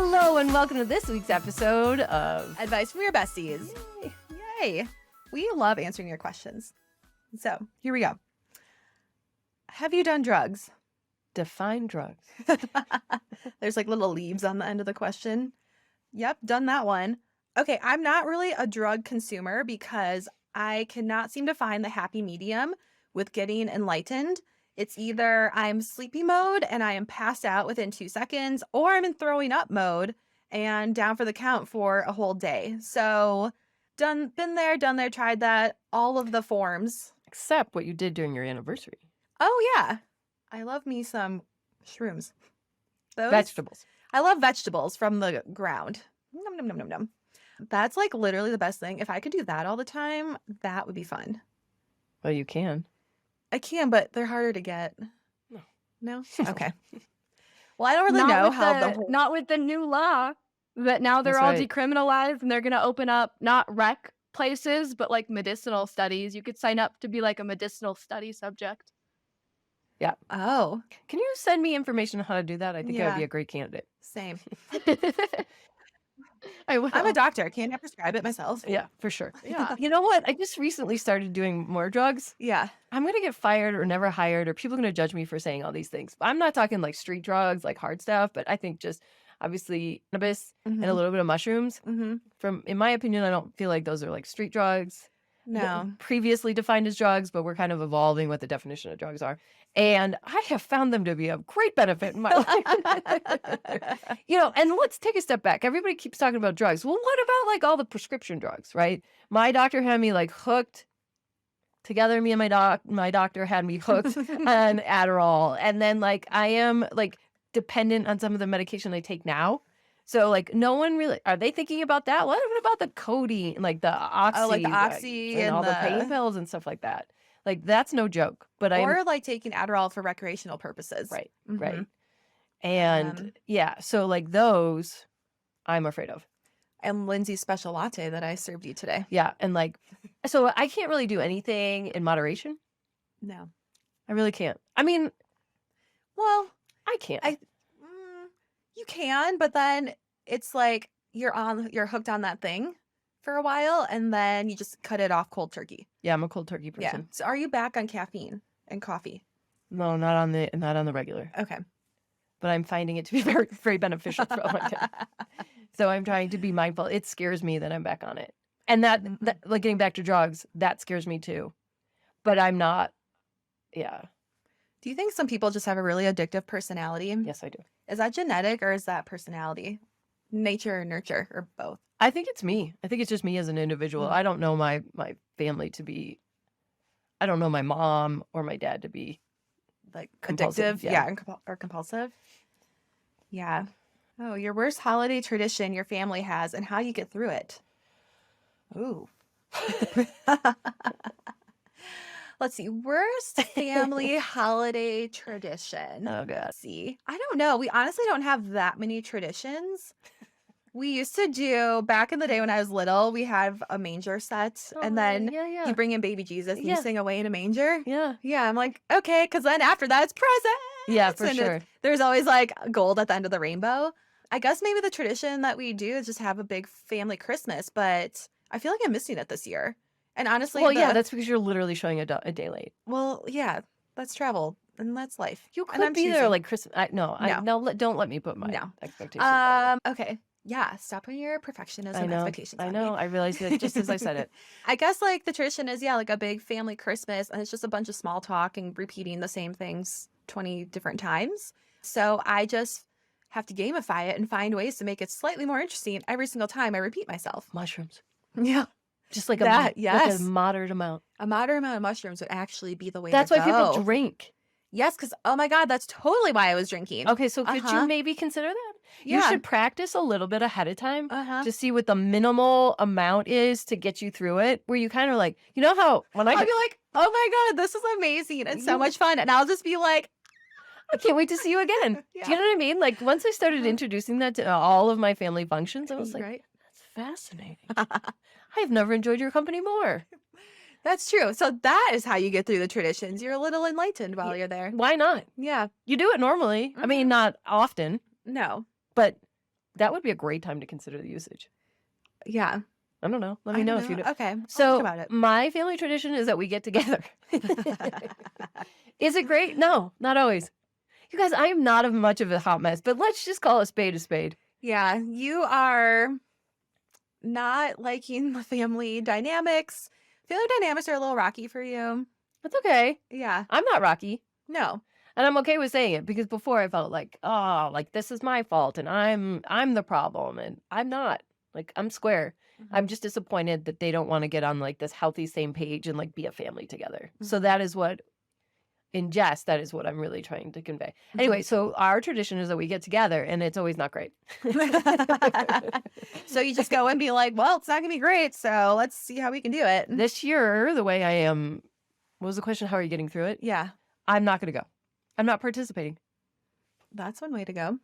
Hello and welcome to this week's episode of Advice from Your Besties. Yay. We love answering your questions. So here we go. Have you done drugs? Define Drugs. There's like little leaves on the end of the question. Yep, done that one. Okay, I'm not really a drug consumer because I cannot seem to find the happy medium with getting enlightened. It's either I'm sleepy mode and I am passed out within 2 seconds, or I'm in throwing up mode and down for the count for a whole day. So been there, done there, tried that, all of the forms. Except what you did during your anniversary. Oh yeah, I love me some shrooms. Those, Vegetables. I love vegetables from the ground. Nom, nom, nom, nom, nom. That's like literally the best thing. If I could do that all the time, that would be fun. Well, you can. I can, but they're harder to get. No. No? Okay. Well, I don't really know how not with the new law, but now they're That's all right. decriminalized and they're going to open up not rec places, but like medicinal studies. You could sign up to be like a medicinal study subject. Oh, Can you send me information on how to do that? I think I would Yeah. be a great candidate. same. I will. I'm a doctor. Can't I prescribe it myself? Yeah, for sure. Yeah. You know what? I just recently started doing more drugs. Yeah. I'm going to get fired or never hired, or people are going to judge me for saying all these things. I'm not talking like street drugs, like hard stuff, but I think just obviously cannabis and a little bit of mushrooms. Mm-hmm. In my opinion, I don't feel like those are like street drugs. No. Previously defined as drugs, but we're kind of evolving what the definition of drugs are. And I have found them to be of great benefit in my life. And let's take a step back. Everybody keeps talking about drugs. Well, what about like all the prescription drugs, right? My doctor had me like hooked together. Me and my doctor had me hooked on Adderall. And then like I am like dependent on some of the medication I take now. So like no one really, are they thinking about that? What about the codeine, like the oxy, Oh, like the oxy and all the the pain pills and stuff like that? Like that's no joke. But or like taking Adderall for recreational purposes. right, Mhm. right. And yeah, so like those I'm afraid of. And Lindsay's special latte that I served you today. Yeah. And like, so I can't really do anything in moderation. No. I really can't. I mean, Well, I can't. you can, but then it's like you're hooked on that thing for a while, and then you just cut it off cold turkey. Yeah, I'm a cold turkey Yeah. person. So are you back on caffeine and coffee? No, not on the regular. Okay. But I'm finding it to be very, very beneficial for a long time. So I'm trying to be mindful. It scares me that I'm back on it. And that like getting back to drugs, that scares me too. But I'm not, yeah. Do you think some people just have a really addictive personality? Yes, I do. Is that genetic or is that personality? Nature or nurture or both? I think it's me. I think it's just me as an individual. I don't know my family to be, I don't know my mom or my dad to be Like compulsive, addictive? yeah. Yeah, or compulsive? Yeah. Oh, your worst holiday tradition your family has and how you get through it. Ooh. Let's see. Worst family holiday tradition. Oh, God. Let's see. I don't know. We honestly don't have that many traditions. We used to do, back in the day when I was little, we have a manger set. And then yeah. you bring in baby Jesus and you Yeah. sing away in a manger. Yeah. Yeah, I'm like, okay, because then after that, it's presents. Yeah, for And sure. there's always like gold at the end of the rainbow. I guess maybe the tradition that we do is just have a big family Christmas, but I feel like I'm missing it this year. And honestly, Well, yeah, that's because you're literally showing a day late. well, yeah, that's travel and that's life. You And I'm could be there choosing. like Christmas. Don't let me put my No. expectations. on Okay. Yeah, stop on your perfectionism it. I know. expectations. I on know. me. I realized it just as I said it. I guess like the tradition is, yeah, like a big family Christmas, and it's just a bunch of small talk and repeating the same things 20 different times. So I just have to gamify it and find ways to make it slightly more interesting every single time I repeat myself. Mushrooms. Yeah. Just like That, like yes. a moderate amount. A moderate amount of mushrooms would actually be the way That's to why people go. drink. Yes, because, oh my God, that's totally why I was drinking. Okay, so could Uh-huh. you maybe consider that? You Yeah. should practice a little bit ahead of time Uh-huh. to see what the minimal amount is to get you through it. Where you kind of like, you know how when I'll be like, oh my God, this is amazing and so much fun. And I'll just be like, I can't wait to see you again. Yeah. Do you know what I mean? Like once I started introducing that to all of my family functions, I was like, right? that's fascinating. I've never enjoyed your company more. That's true. So that is how you get through the traditions. You're a little enlightened while you're there. Why not? Yeah. You do it normally. I mean, not often, No. but that would be a great time to consider the usage. Yeah. I don't know. Let me I know don't if you know. do. Okay. I'll So think about it. my family tradition is that we get together. Is it great? No, not always. You guys, I am not much of a hot mess, but let's just call a spade a spade. Yeah, you are not liking the family dynamics. Family dynamics are a little rocky for you. That's okay. Yeah. I'm not Rocky. No. And I'm okay with saying it because before I felt like, oh, like this is my fault and I'm the problem, and I'm not. Like I'm square. I'm just disappointed that they don't want to get on like this healthy same page and like be a family together. So that is what, in jest, that is what I'm really trying to convey. Anyway, so our tradition is that we get together and it's always not great. So you just go and be like, well, it's not gonna be great, so let's see how we can do it. This year, the way I am, what was the question? How are you getting through it? Yeah, I'm not going to go. I'm not participating. that's one way to go.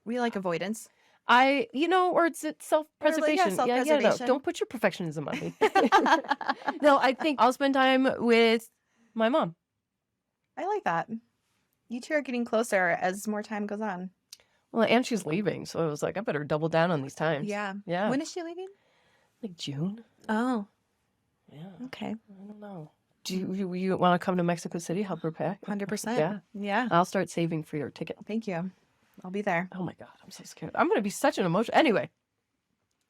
We like avoidance. Or it's self-preservation. Yeah, no, self-preservation. don't put your perfectionism on me. No, I think I'll spend time with my mom. I like that. You two are getting closer as more time goes on. Well, and she's leaving, so I was like, I better double down on these times. Yeah. Yeah. When is she leaving? Like June? Oh, Yeah. okay. I don't know. Do you want to come to Mexico City, help her pack? 100%. Yeah. Yeah. I'll start saving for your ticket. Thank you. I'll be there. Oh my God, I'm so scared. I'm going to be such an emotion. Anyway,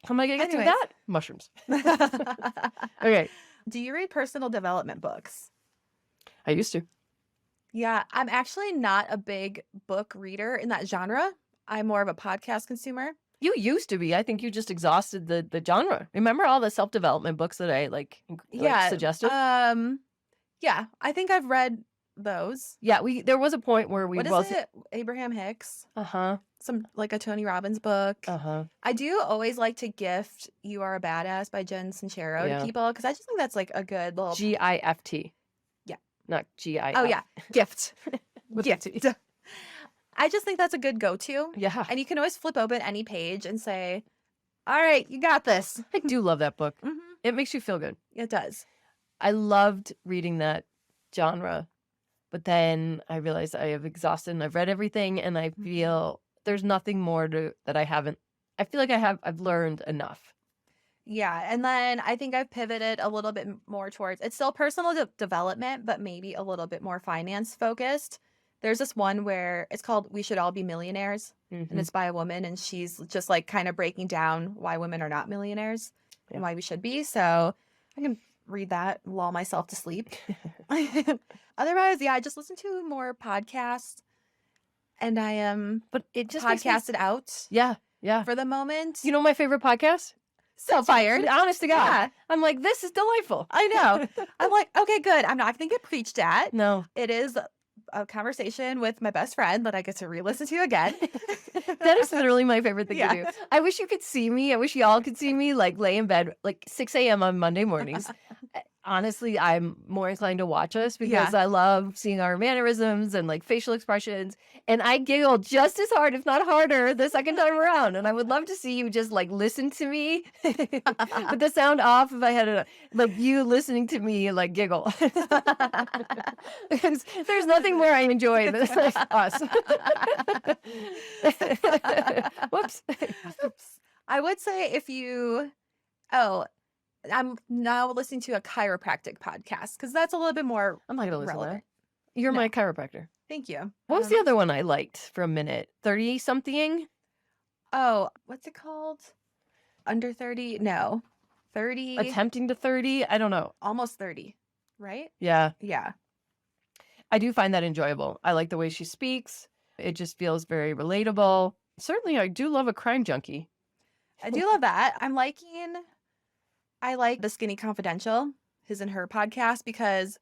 how am I going to get through Anyways. that? Mushrooms. Okay. Do you read personal development books? I used to. Yeah, I'm actually not a big book reader in that genre. I'm more of a podcast consumer. You used to be. I think you just exhausted the genre. Remember all the self-development books that I Yeah. suggested? Yeah, I think I've read those. Yeah, there was a point where we What both is it? Abraham Hicks. Uh-huh. Some like a Tony Robbins book. Uh-huh. I do always like to gift "You Are a Badass" by Jen Sincero Yeah. to people because I just think that's like a good little GIFT. Yeah. Not GIF. Oh yeah, gift. With a gift. T. I just think that's a good go-to. Yeah. And you can always flip open any page and say, "All right, you got this." I do love that book. Mhm. It makes you feel good. It does. I loved reading that genre, but then I realized I have exhausted and I've read everything and I feel there's nothing more that I haven't. I feel like I've learned enough. Yeah, and then I think I've pivoted a little bit more towards it's still personal development, but maybe a little bit more finance focused. There's this one where it's called "We Should All Be Millionaires," and it's by a woman, and she's just like kind of breaking down why women are not millionaires and why we should be. So I can read that, lull myself to sleep. Otherwise, yeah, I just listen to more podcasts, and I am But it just makes me- podcasted out Yeah. Yeah. for the moment. You know my favorite podcast? Self-fired. Honest to God. Yeah. I'm like, this is delightful. I know. I'm like, okay, good. I'm not going to get preached at. No. It is a conversation with my best friend that I get to re-listen to again. That is literally my favorite thing Yeah. to do. I wish you could see me. I wish y'all could see me like lay in bed like 6 a.m. on Monday mornings. Honestly, I'm more inclined to watch us because I love seeing our mannerisms and like facial expressions. And I giggle just as hard, if not harder, the second time around. And I would love to see you just like listen to me with the sound off if I had it, like you listening to me like giggle. Because there's nothing more I enjoy than us. Whoops. Oops. I would say I'm now listening to a chiropractic podcast because that's a little bit more I'm not going to listen relevant. to that. You're No. my chiropractor. Thank you. What was the other one I liked for a minute? 30-something? Oh, what's it called? Under 30? No. 30. Attempting to 30? I don't know. Almost 30, right? Yeah. Yeah. I do find that enjoyable. I like the way she speaks. It just feels very relatable. Certainly, I do love a crime junkie. I do love that. I like the Skinny Confidential, his and her podcast, because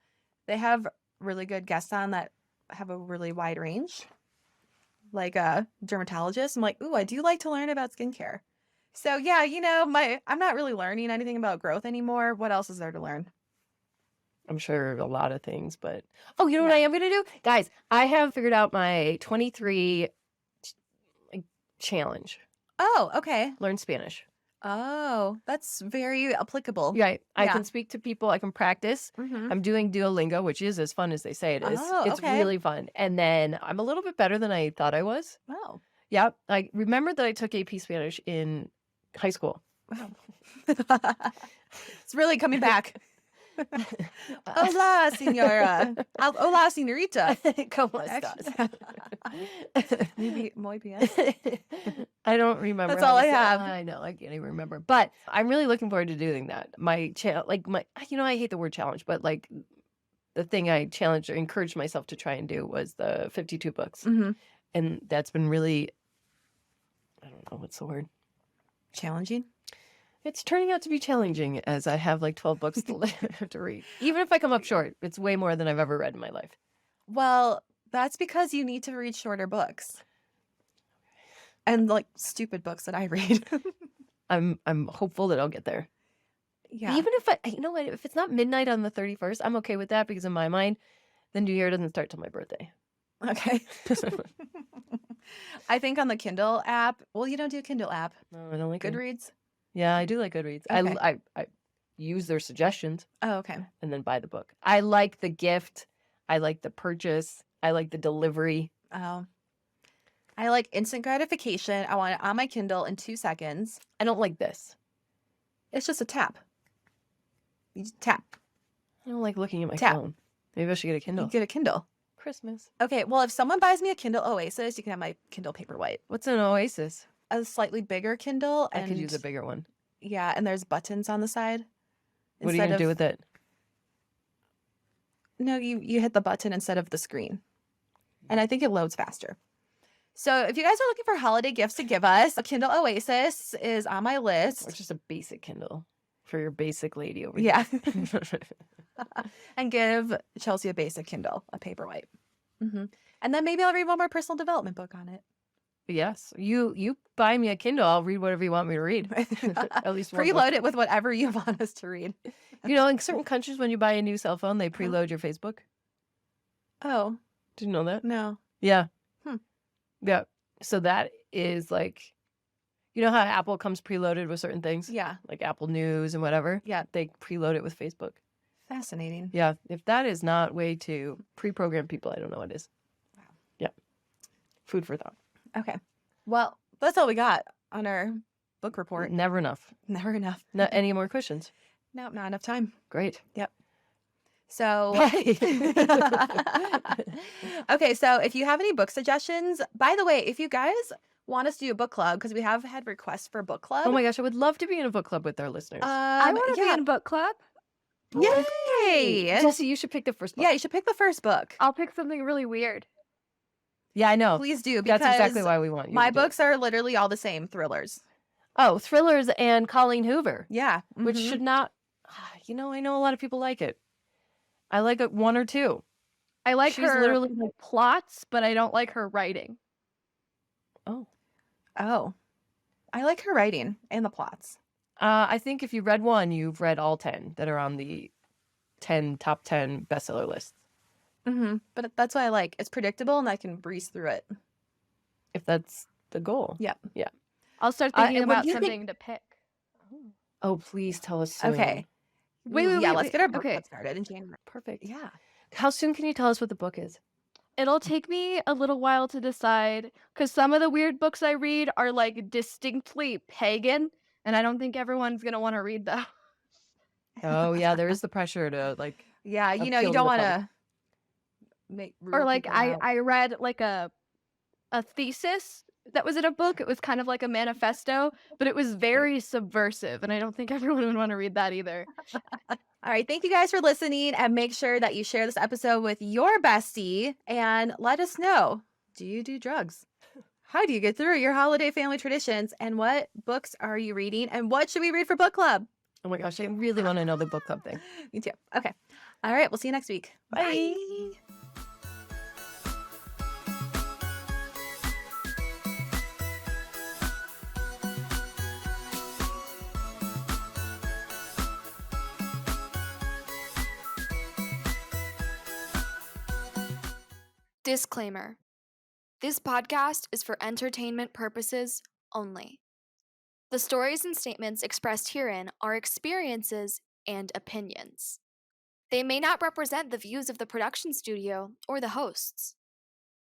they have really good guests on that have a really wide range. Like a dermatologist. I'm like, ooh, I do like to learn about skincare. So yeah, I'm not really learning anything about growth anymore. What else is there to learn? I'm sure a lot of things, but oh, you know what I am going to do? Guys, I have figured out my 23 challenge. Oh, okay. Learn Spanish. Oh, that's very applicable. Yeah, I Yeah. can speak to people. I can practice. Mhm. I'm doing Duolingo, which is as fun as they say it is. Oh, It's okay. really fun. And then I'm a little bit better than I thought I was. Oh, Yep. I remember that I took AP Spanish in high school. Wow. It's really coming back. Uh, Hola, señora. Hola, señorita. ¿Cómo estás? Muy bien. I don't remember. That's how all to I say- have. I know. I can't even remember. But I'm really looking forward to doing that. I hate the word challenge, but like the thing I challenged or encouraged myself to try and do was the 52 books. Mm-hmm. And that's been really, I don't know, what's the word? Challenging. It's turning out to be challenging as I have like 12 books to read. Even if I come up short, it's way more than I've ever read in my life. Well, that's because you need to read shorter books. And like stupid books that I read. I'm hopeful that I'll get there. Yeah. Even if if it's not midnight on the 31st, I'm okay with that because in my mind, the new year doesn't start till my birthday. Okay. I think on the Kindle app. Well, you don't do a Kindle app. No, I don't like it. Goodreads. Yeah, I do like Goodreads. Okay. I use their suggestions Oh, okay. and then buy the book. I like the gift. I like the purchase. I like the delivery. Oh. I like instant gratification. I want it on my Kindle in 2 seconds. I don't like this. It's just a tap. You just tap. I don't like looking at my Tap. phone. Maybe I should get a Kindle. You get a Kindle. Christmas. Okay, well, if someone buys me a Kindle Oasis, you can have my Kindle Paperwhite. What's an Oasis? A slightly bigger Kindle. I And could use a bigger one. yeah, and there's buttons on the side. What are you gonna do with it? No, you hit the button instead of the screen. And I think it loads faster. So if you guys are looking for holiday gifts to give us, a Kindle Oasis is on my Or list. just a basic Kindle for your basic lady over Yeah. here. And give Chelsea a basic Kindle, a Paperwhite. And then maybe I'll read one more personal development book on it. Yes, you buy me a Kindle, I'll read whatever you want me to read. At least one book. Preload it with whatever you want us to read. In certain countries, when you buy a new cell phone, they preload your Facebook. Oh, Did you know that? no. Yeah. Hmm. Yeah. So that is like, you know how Apple comes preloaded with certain things, Yeah. like Apple News and whatever. Yeah. They preload it with Facebook. Fascinating. Yeah. If that is not way to pre-program people, I don't know what is. Wow. Yeah. Food for thought. Okay. Well, that's all we got on our book report. Never enough. Never enough. Not any more questions. No, not enough time. Great. So, Bye. okay. So if you have any book suggestions, by the way, if you guys want us to do a book club, because we have had requests for book club. Oh my gosh, I would love to be in a book club with our listeners. I want to be in a book club. Yay! Jesse, you should pick the first book. Yeah, you should pick the first book. I'll pick something really weird. Yeah, I know. Please do, because That's exactly why we want you my to do it. books are literally all the same thrillers. Oh, thrillers and Colleen Hoover, Yeah. which mhm. should not. I know a lot of people like it. I like it 1 or 2. I like She's her literally plots, but I don't like her writing. Oh. Oh. I like her writing and the plots. I think if you read 1, you've read all 10 that are on the top 10 bestseller lists. But that's what I like. It's predictable and I can breeze through it. If that's the goal. Yeah. Yeah. I'll start Uh, thinking and what about do you think- something to pick. Oh, please tell us soon. Okay. Wait, Yeah, wait, let's wait. get our book Okay. club started in January. Perfect. Yeah. How soon can you tell us what the book is? It'll take me a little while to decide because some of the weird books I read are like distinctly pagan, and I don't think everyone's gonna want to read those. Oh, yeah, there is the pressure to like. Yeah, you Appeal you to don't the want public. to make Or rule like people out. I read like a thesis that was in a book. It was kind of like a manifesto, but it was very subversive, and I don't think everyone would want to read that either. All right, thank you guys for listening, and make sure that you share this episode with your bestie and let us know, do you do drugs? How do you get through your holiday family traditions, and what books are you reading, and what should we read for book club? Oh my gosh, I really want to know the book club thing. Me too. Okay. All right, we'll see you next week. Bye. Disclaimer. This podcast is for entertainment purposes only. The stories and statements expressed herein are experiences and opinions. They may not represent the views of the production studio or the hosts.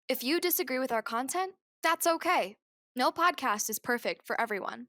If you disagree with our content, that's okay. No podcast is perfect for everyone.